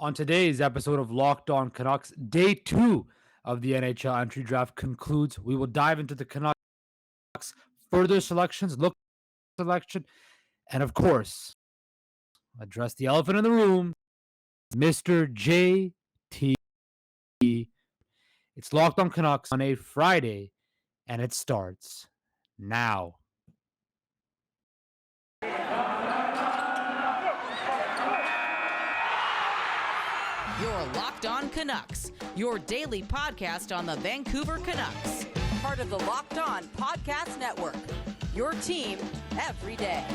On today's episode of Locked On Canucks, day 2 of the NHL entry draft concludes. We will dive into the Canucks further selections, look selection, and of course, address the elephant in the room, Mr. JT. It's Locked On Canucks on a Friday, and it starts now. You're Locked On Canucks, your daily podcast on the Vancouver Canucks. Part of the Locked On Podcast Network, your team every day.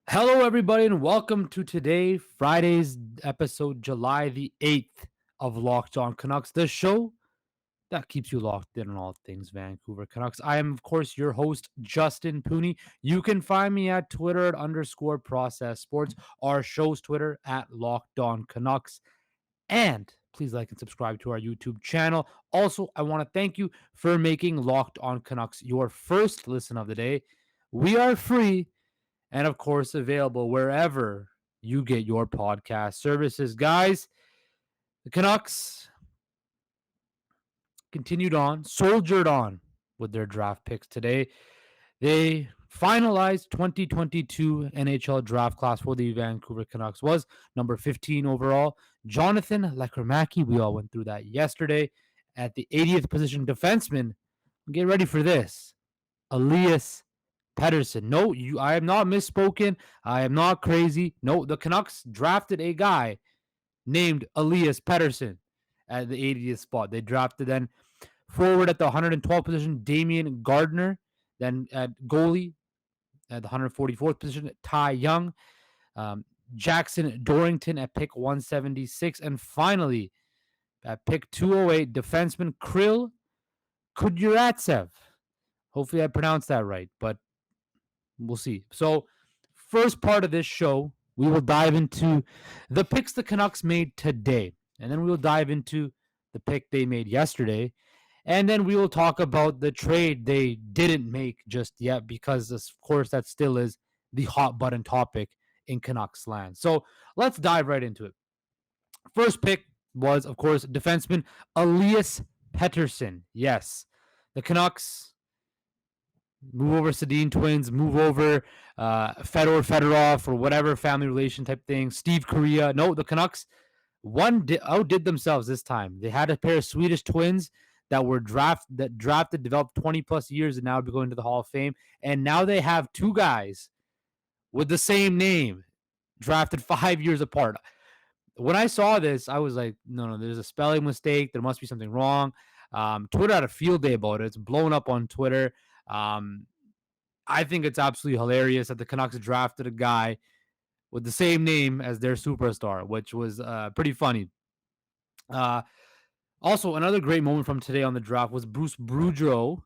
Hello, everybody, and welcome to today, Friday's episode, July the 8th of Locked On Canucks, the show that keeps you locked in on all things Vancouver Canucks. I am, of course, your host, Justin Pooney. You can find me at Twitter at _Process Sports, our show's Twitter at Locked On Canucks. And please like and subscribe to our YouTube channel. Also, I want to thank you for making Locked On Canucks your first listen of the day. We are free and, of course, available wherever you get your podcast services. Guys, the Canucks soldiered on with their draft picks today. They finalized 2022 NHL Draft class for the Vancouver Canucks was number 15 overall. Jonathan Lekkerimaki, we all went through that yesterday. At the 80th position, defenseman, get ready for this, Elias Pettersson. No, I am not misspoken. I am not crazy. No, the Canucks drafted a guy named Elias Pettersson at the 80th spot. They drafted then forward at the 112th position, Damian Gardner. Then at goalie at the 144th position, Ty Young. Jackson Dorrington at pick 176. And finally, at pick 208, defenseman Kirill Kudryavtsev. Hopefully I pronounced that right, but we'll see. So first part of this show, we will dive into the picks the Canucks made today. And then we will dive into the pick they made yesterday. And then we will talk about the trade they didn't make just yet because, of course, that still is the hot button topic in Canucks land. So let's dive right into it. First pick was, of course, defenseman Elias Pettersson. Yes, the Canucks move over Sedin twins, move over Fedorov or whatever family relation type thing. Steve Correa. No, the Canucks outdid themselves this time. They had a pair of Swedish twins that were drafted, developed 20 plus years, and now be going to the Hall of Fame. And now they have two guys with the same name, drafted 5 years apart. When I saw this, I was like, no, there's a spelling mistake. There must be something wrong. Twitter had a field day about it. It's blown up on Twitter. I think it's absolutely hilarious that the Canucks drafted a guy with the same name as their superstar, which was pretty funny. Also, another great moment from today on the draft was Bruce Boudreau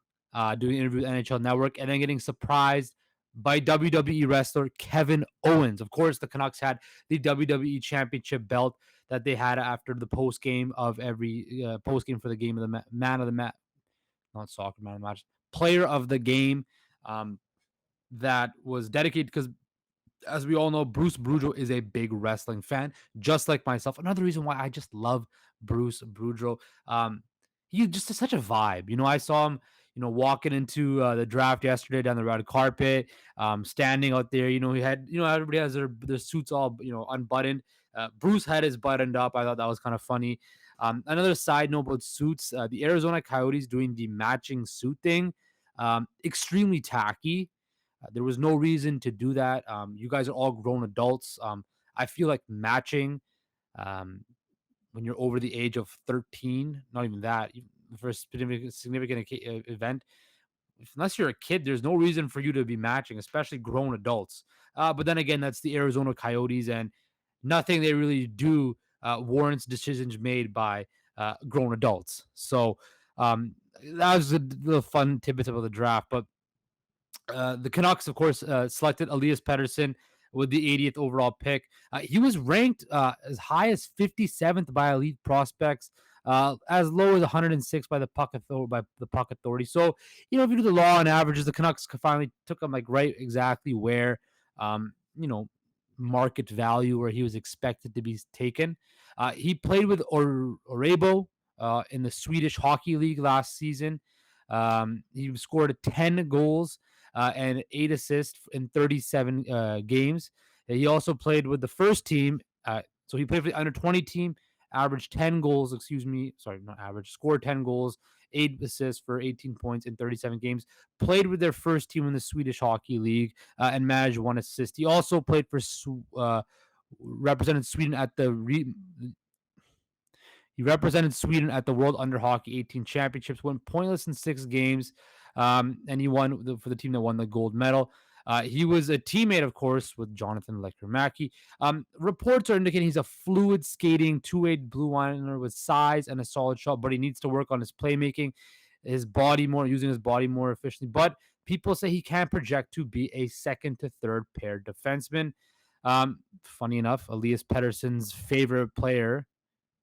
doing an interview with NHL Network and then getting surprised by WWE wrestler Kevin Owens. Of course, the Canucks had the WWE Championship belt that they had after the post game of every post game for the game of the man of the match, not soccer man of the match, player of the game that was dedicated because, as we all know, Bruce Boudreau is a big wrestling fan, just like myself. Another reason why I just love Bruce Boudreau. He just is such a vibe. I saw him, walking into the draft yesterday down the red carpet, standing out there. He had, everybody has their suits all, unbuttoned. Bruce had his buttoned up. I thought that was kind of funny. Another side note about suits, the Arizona Coyotes doing the matching suit thing, extremely tacky. There was no reason to do that. You guys are all grown adults. I feel like matching when you're over the age of 13, not even that, for a significant event, unless you're a kid, there's no reason for you to be matching, especially grown adults. But then again, that's the Arizona Coyotes, and nothing they really do warrants decisions made by grown adults. So that was a little fun tidbit about the draft. But the Canucks, of course, selected Elias Pettersson with the 80th overall pick. He was ranked as high as 57th by elite prospects, as low as 106 by the Puck Authority. So, if you do the law and averages, the Canucks finally took him right exactly where, market value where he was expected to be taken. He played with Orebo in the Swedish Hockey League last season. He scored 10 goals and 8 assists in 37 games. He also played with the first team. So he played for the under 20 team, averaged 10 goals, not average, scored 10 goals, 8 assists for 18 points in 37 games. Played with their first team in the Swedish Hockey League and managed 1 assist. He also played for represented Sweden at the he represented Sweden at the World Under Hockey 18 Championships, went pointless in 6 games, and he won for the team that won the gold medal. He was a teammate, of course, with Jonathan Lekkerimaki. Reports are indicating he's a fluid skating two-way blue liner with size and a solid shot, but he needs to work on his playmaking, using his body more efficiently. But people say he can project to be a second to third pair defenseman. Funny enough, Elias Pettersson's favorite player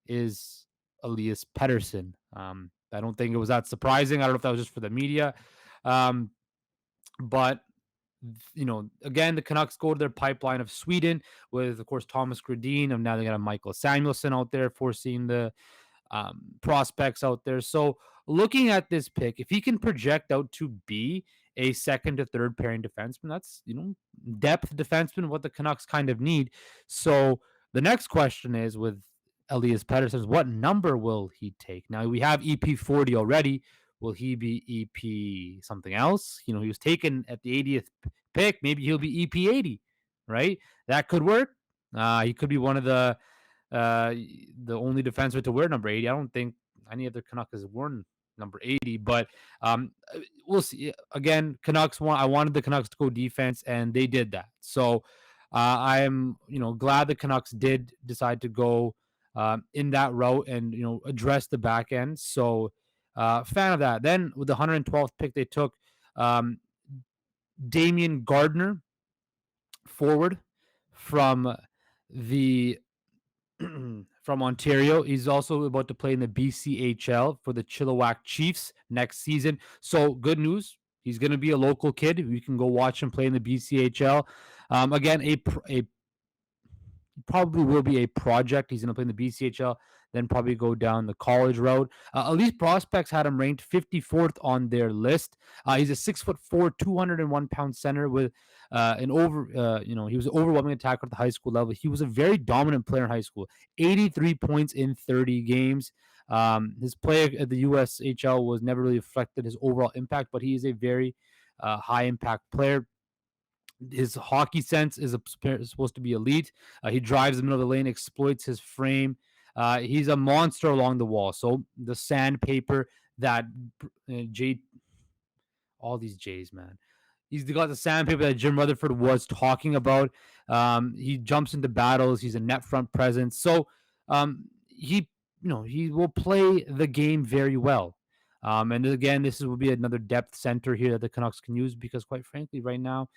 is Elias Pettersson. I don't think it was that surprising. I don't know if that was just for the media. But again, the Canucks go to their pipeline of Sweden with, of course, Thomas Gradin, and now they got a Michael Samuelsson out there foreseeing the prospects out there. So looking at this pick, if he can project out to be a second to third pairing defenseman, that's, depth defenseman, what the Canucks kind of need. So the next question is with Elias Pettersson, what number will he take? Now we have EP40 already. Will he be EP something else? He was taken at the 80th pick. Maybe he'll be EP80, right? That could work. He could be one of the only defenseman to wear number 80. I don't think any other Canuck has worn number 80, but we'll see. Again, I wanted the Canucks to go defense, and they did that. So I'm glad the Canucks did decide to go in that route and address the back end. So fan of that. Then with the 112th pick, they took Damian Gardner, forward from the from Ontario. He's also about to play in the BCHL for the Chilliwack Chiefs next season. So good news. He's going to be a local kid. You can go watch him play in the BCHL. Again, a probably will be a project. He's going to play in the BCHL, then probably go down the college route. Elite Prospects had him ranked 54th on their list. He's a 6'4", 201-pound center with he was an overwhelming attacker at the high school level. He was a very dominant player in high school. 83 points in 30 games. His play at the USHL was never really reflected his overall impact, but he is a very high impact player. His hockey sense is supposed to be elite. He drives the middle of the lane, exploits his frame. He's a monster along the wall. So the sandpaper that all these J's, man. He's got the sandpaper that Jim Rutherford was talking about. He jumps into battles. He's a net front presence. So he will play the game very well. And again, this will be another depth center here that the Canucks can use because, quite frankly, right now,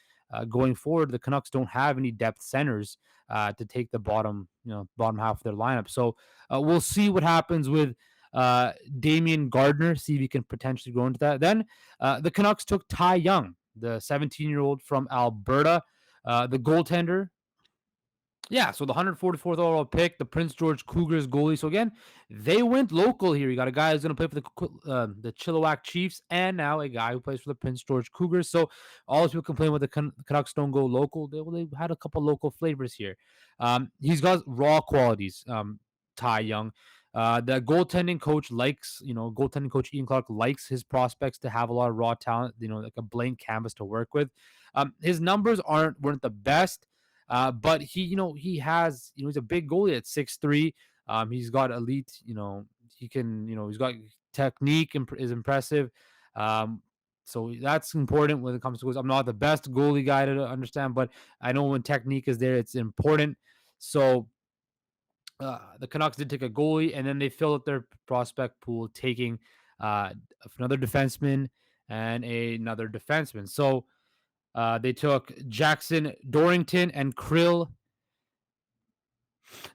going forward, the Canucks don't have any depth centers to take the bottom half of their lineup. So we'll see what happens with Damian Gardner, see if he can potentially grow into that. Then the Canucks took Ty Young, the 17-year-old from Alberta, the goaltender. Yeah, so the 144th overall pick, the Prince George Cougars goalie. So again, they went local here. You got a guy who's going to play for the Chilliwack Chiefs, and now a guy who plays for the Prince George Cougars. So all those people complain with the Canucks don't go local. They had a couple local flavors here. He's got raw qualities. Ty Young, the goaltending coach Ian Clark likes his prospects to have a lot of raw talent. Like a blank canvas to work with. His numbers weren't the best. But he has, he's a big goalie at 6'3". He's got elite, he's got technique is impressive. So that's important when it comes to goals. I'm not the best goalie guy to understand, but I know when technique is there, it's important. So the Canucks did take a goalie, and then they filled up their prospect pool, taking another defenseman and another defenseman. So they took Jackson Dorrington and Krill.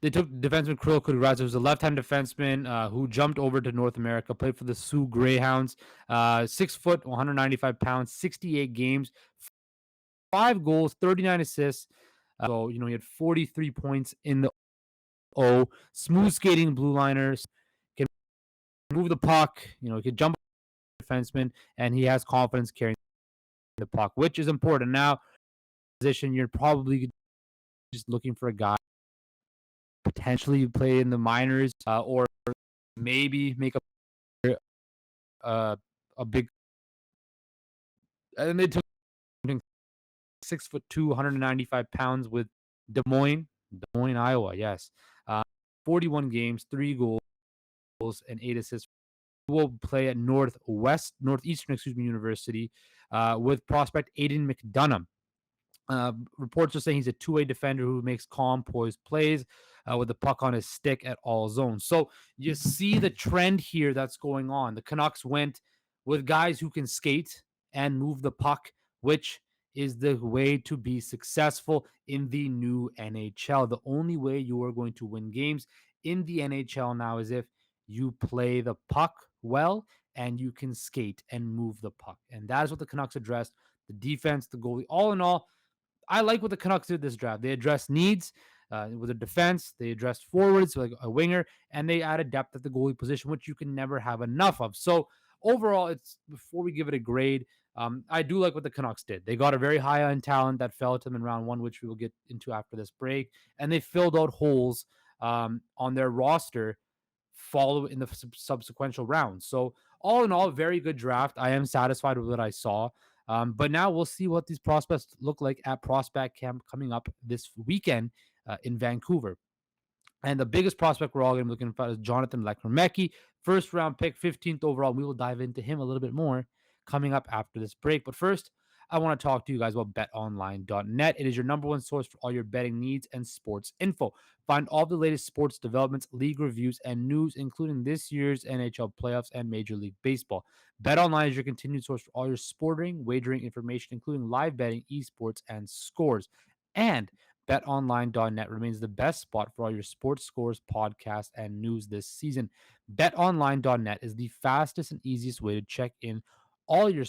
They took defenseman Krill Kudradze, who's a left-hand defenseman who jumped over to North America, played for the Sioux Greyhounds, 6 foot, 195 pounds, 68 games, 5 goals, 39 assists. So, he had 43 points in the O. Smooth skating blue liners, can move the puck, he can jump defenseman, and he has confidence carrying the puck, which is important. Now, position, you're probably just looking for a guy potentially play in the minors, or maybe make a big. And they took 6'2", 195 pounds with Des Moines, Iowa. Yes, 41 games, 3 goals, and 8 assists. Will play at Northeastern, University, with prospect Aiden McDonough. Reports are saying he's a two-way defender who makes calm, poised plays with the puck on his stick at all zones. So you see the trend here that's going on. The Canucks went with guys who can skate and move the puck, which is the way to be successful in the new NHL. The only way you are going to win games in the NHL now is if you play the puck well and you can skate and move the puck. And that is what the Canucks addressed. The defense, the goalie, all in all, I like what the Canucks did this draft. They addressed needs with the defense. They addressed forwards, like a winger, and they added depth at the goalie position, which you can never have enough of. So overall, it's before we give it a grade, I do like what the Canucks did. They got a very high end talent that fell to them in round one, which we will get into after this break, and they filled out holes on their roster follow in the subsequent rounds. So all in all, very good draft. I am satisfied with what I saw. But now we'll see what these prospects look like at prospect camp coming up this weekend in Vancouver. And the biggest prospect we're all going to be looking for is Jonathan Lekkerimaki, first round pick, 15th overall. We will dive into him a little bit more coming up after this break. But first, I want to talk to you guys about betonline.net. It is your number one source for all your betting needs and sports info. Find all the latest sports developments, league reviews, and news, including this year's NHL playoffs and Major League Baseball. BetOnline is your continued source for all your sporting wagering information, including live betting, esports, and scores. And BetOnline.net remains the best spot for all your sports scores, podcasts, and news this season. BetOnline.net is the fastest and easiest way to check in all your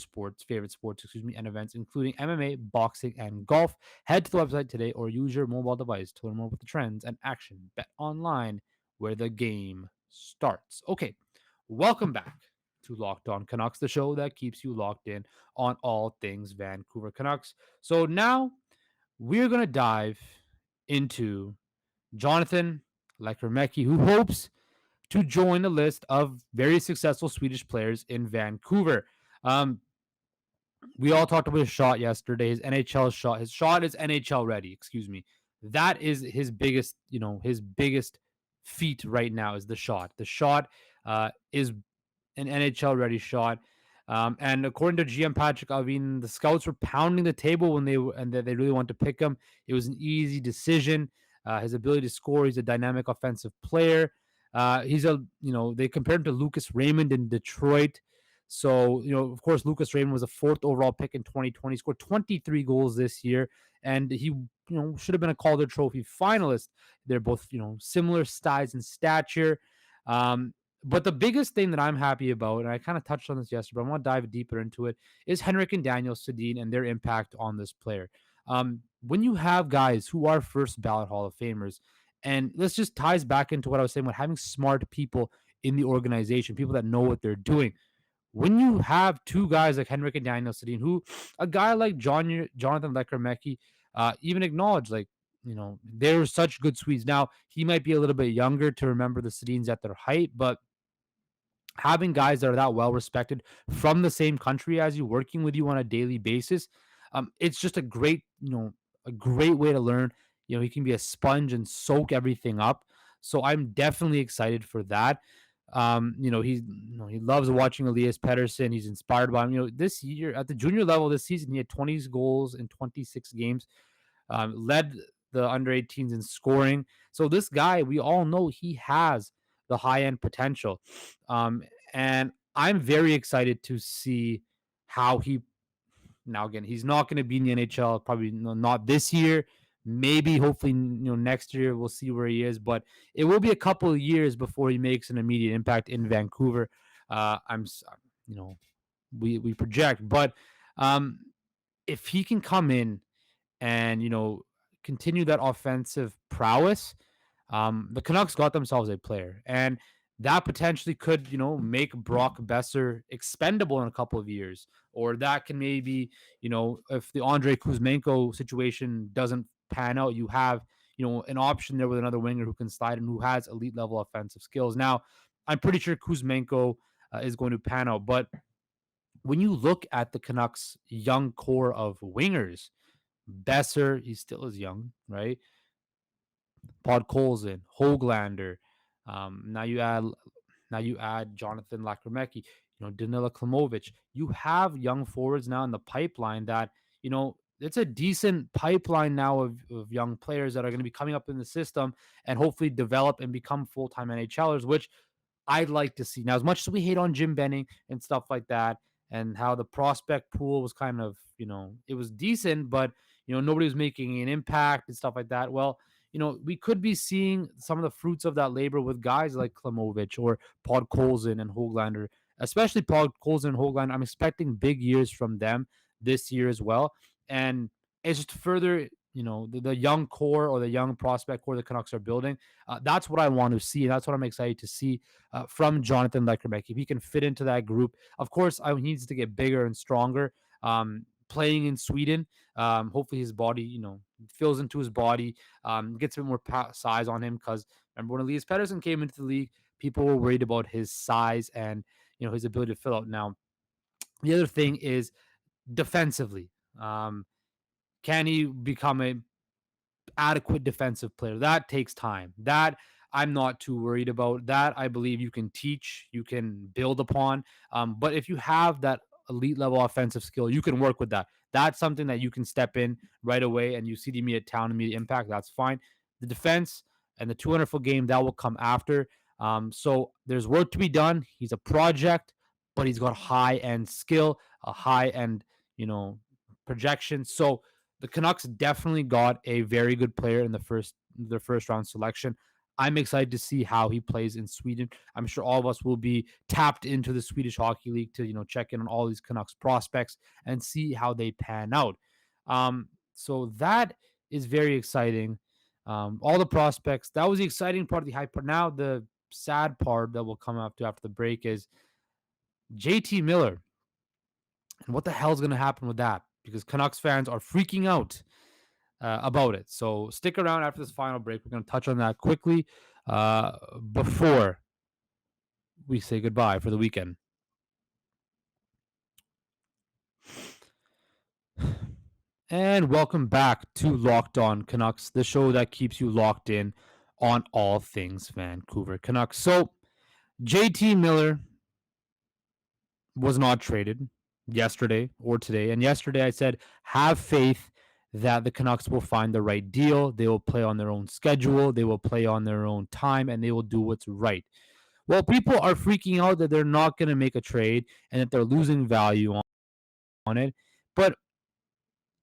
favorite sports, and events, including MMA, boxing, and golf. Head to the website today or use your mobile device to learn more about the trends and action. Bet online, where the game starts. Okay, welcome back to Locked On Canucks, the show that keeps you locked in on all things Vancouver Canucks. So now we're going to dive into Jonathan Lekkerimaki, who hopes to join the list of very successful Swedish players in Vancouver. We all talked about his shot yesterday, his NHL shot. His shot is NHL ready, excuse me. That is his biggest feat right now is the shot. The shot is an NHL ready shot. And according to GM Patrick Alvin, the scouts were pounding the table when they really wanted to pick him. It was an easy decision. His ability to score, he's a dynamic offensive player. They compared him to Lucas Raymond in Detroit. So, of course, Lucas Raymond was a 4th overall pick in 2020, he scored 23 goals this year, and he, should have been a Calder Trophy finalist. They're both, similar size and stature. But the biggest thing that I'm happy about, and I kind of touched on this yesterday, but I want to dive deeper into it, is Henrik and Daniel Sedin and their impact on this player. When you have guys who are first ballot Hall of Famers, and this just ties back into what I was saying about having smart people in the organization, people that know what they're doing. When you have two guys like Henrik and Daniel Sedin, who a guy like Jonathan Lekkerimaki even acknowledged, like, they're such good Swedes. Now, he might be a little bit younger to remember the Sedins at their height, but having guys that are that well respected from the same country as you, working with you on a daily basis, it's just a great way to learn. He can be a sponge and soak everything up. So I'm definitely excited for that. He loves watching Elias Pettersson. He's inspired by him. This year at the junior level this season, he had 20 goals in 26 games, led the under 18s in scoring. So this guy, we all know he has the high end potential. And I'm very excited to see how now again, he's not going to be in the NHL, probably not this year. Maybe, hopefully, next year we'll see where he is, but it will be a couple of years before he makes an immediate impact in Vancouver. We project, but if he can come in and continue that offensive prowess, the Canucks got themselves a player, and that potentially could, make Brock Besser expendable in a couple of years, or that can maybe, if the Andrei Kuzmenko situation doesn't pan out, you have, an option there with another winger who can slide and who has elite level offensive skills. Now, I'm pretty sure Kuzmenko is going to pan out, but when you look at the Canucks' young core of wingers, Besser, he still is young, right? Podkolzin, Hoglander. Now you add Jonathan Lekkerimaki, Danila Klimovic. You have young forwards now in the pipeline that, it's a decent pipeline now of young players that are going to be coming up in the system and hopefully develop and become full-time NHLers, which I'd like to see. Now, as much as we hate on Jim Benning and stuff like that, and how the prospect pool was kind of, it was decent, but, nobody was making an impact and stuff like that. Well, we could be seeing some of the fruits of that labor with guys like Klimovic or Podkolzin and Hoglander, especially Podkolzin and Hoglander. I'm expecting big years from them this year as well. And it's just further, the young core or the young prospect core the Canucks are building. That's what I want to see. And that's what I'm excited to see from Jonathan Lekkerimaki. If he can fit into that group, of course, he needs to get bigger and stronger. Playing in Sweden, hopefully his body, fills into his body, gets a bit more size on him. Because remember when Elias Pettersson came into the league, people were worried about his size and his ability to fill out. Now, the other thing is defensively. Can he become a adequate defensive player? That takes time. That I'm not too worried about. That I believe you can teach, you can build upon. But if you have that elite level offensive skill, you can work with that. That's something that you can step in right away and you see the immediate talent, immediate impact. That's fine. The defense and the 200-foot game, that will come after. So there's work to be done. He's a project, but he's got high end skill, a high end, projection. So the Canucks definitely got a very good player in their first round selection. I'm excited to see how he plays in Sweden. I'm sure all of us will be tapped into the Swedish Hockey League to check in on all these Canucks prospects and see how they pan out. So that is very exciting. All the prospects, that was the exciting part of the hype part. Now the sad part that will come after the break is JT Miller. And what the hell is going to happen with that? Because Canucks fans are freaking out about it. So stick around after this final break. We're going to touch on that quickly before we say goodbye for the weekend. And welcome back to Locked On Canucks, the show that keeps you locked in on all things Vancouver Canucks. So JT Miller was not traded yesterday or today. And yesterday I said, have faith that the Canucks will find the right deal. They will play on their own schedule. They will play on their own time, and they will do what's right. Well, people are freaking out that they're not going to make a trade and that they're losing value on it. But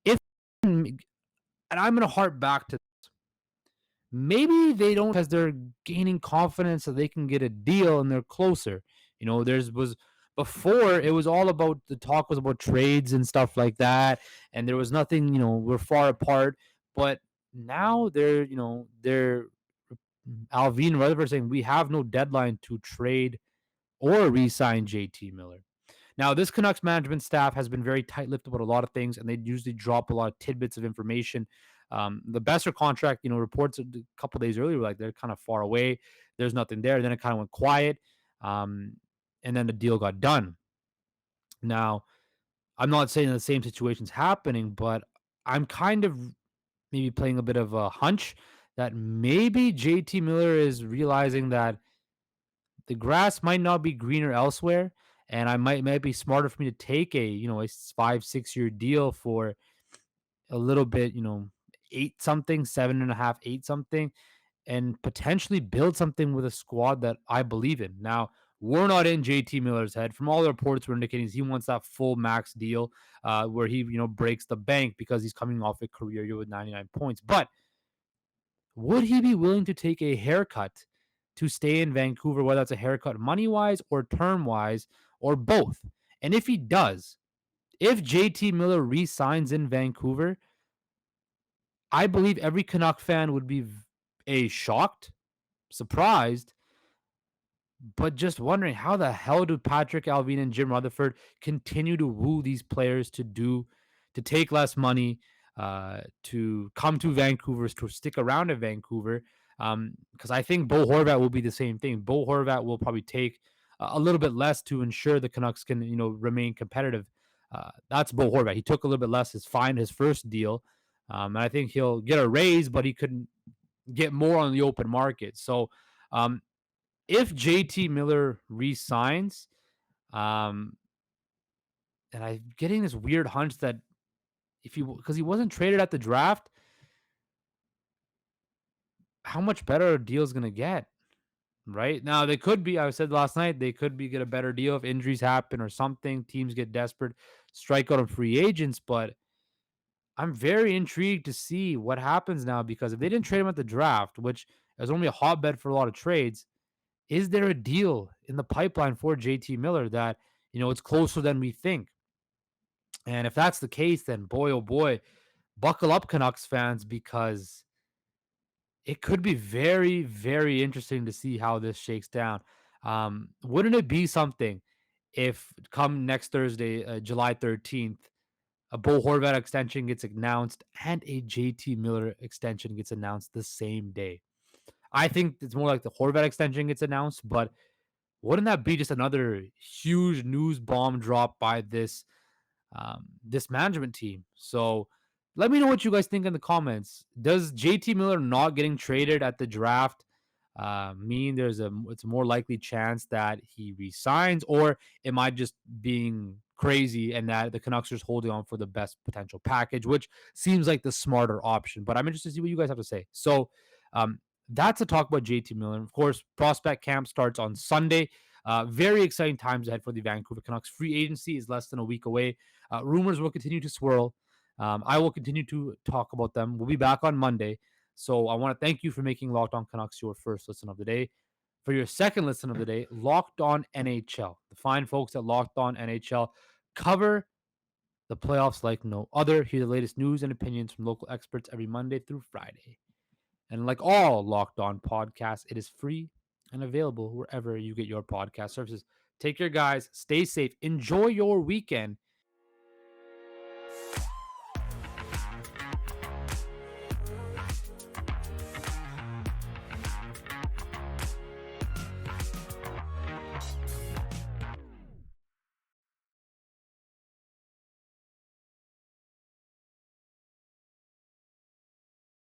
if, and I'm going to harp back to this, maybe they don't because they're gaining confidence that they can get a deal and they're closer. Before, it was all about, the talk was about trades and stuff like that, and there was nothing, we're far apart. But now they're Alvin Rutherford saying we have no deadline to trade or re-sign JT Miller. Now, this Canucks management staff has been very tight-lipped about a lot of things, and they usually drop a lot of tidbits of information. The Besser contract, reports a couple days earlier were like they're kind of far away. There's nothing there. Then it kind of went quiet. And then the deal got done. Now, I'm not saying the same situation's happening, but I'm kind of maybe playing a bit of a hunch that maybe JT Miller is realizing that the grass might not be greener elsewhere, and I might be smarter for me to take a 5-6 year deal for a little bit, 8-something, 7.5, 8-something, and potentially build something with a squad that I believe in. Now, we're not in JT Miller's head. From all the reports, we're indicating he wants that full max deal where he, breaks the bank because he's coming off a career year with 99 points. But would he be willing to take a haircut to stay in Vancouver, whether that's a haircut money-wise or term-wise or both? And if he does, if JT Miller re-signs in Vancouver, I believe every Canuck fan would be shocked, surprised, but just wondering how the hell do Patrick Alvin and Jim Rutherford continue to woo these players to take less money, to come to Vancouver, to stick around in Vancouver. Because I think Bo Horvat will be the same thing. Bo Horvat will probably take a little bit less to ensure the Canucks can, remain competitive. That's Bo Horvat. He took a little bit less. His first deal, and I think he'll get a raise, but he couldn't get more on the open market. So, um, if JT Miller resigns, um, and I'm getting this weird hunch that if he because he wasn't traded at the draft, how much better a deal is gonna get? Right now, they could be. I said last night they could be get a better deal if injuries happen or something. Teams get desperate, strike out on free agents. But I'm very intrigued to see what happens now because if they didn't trade him at the draft, which is only a hotbed for a lot of trades, is there a deal in the pipeline for JT Miller that it's closer than we think? And if that's the case, then boy, oh boy, buckle up, Canucks fans, because it could be very, very interesting to see how this shakes down. Wouldn't it be something if come next Thursday, July 13th, a Bo Horvat extension gets announced and a JT Miller extension gets announced the same day? I think it's more like the Horvat extension gets announced, but wouldn't that be just another huge news bomb drop by this management team? So let me know what you guys think in the comments. Does JT Miller not getting traded at the draft mean it's a more likely chance that he resigns, or am I just being crazy and that the Canucks are just holding on for the best potential package, which seems like the smarter option? But I'm interested to see what you guys have to say. So um, that's a talk about JT Miller. Of course, prospect camp starts on Sunday. Very exciting times ahead for the Vancouver Canucks. Free agency is less than a week away. Rumors will continue to swirl. I will continue to talk about them. We'll be back on Monday. So I want to thank you for making Locked On Canucks your first listen of the day. For your second listen of the day, Locked On NHL. The fine folks at Locked On NHL cover the playoffs like no other. Hear the latest news and opinions from local experts every Monday through Friday. And like all Locked On podcasts, it is free and available wherever you get your podcast services. Take care, guys. Stay safe. Enjoy your weekend.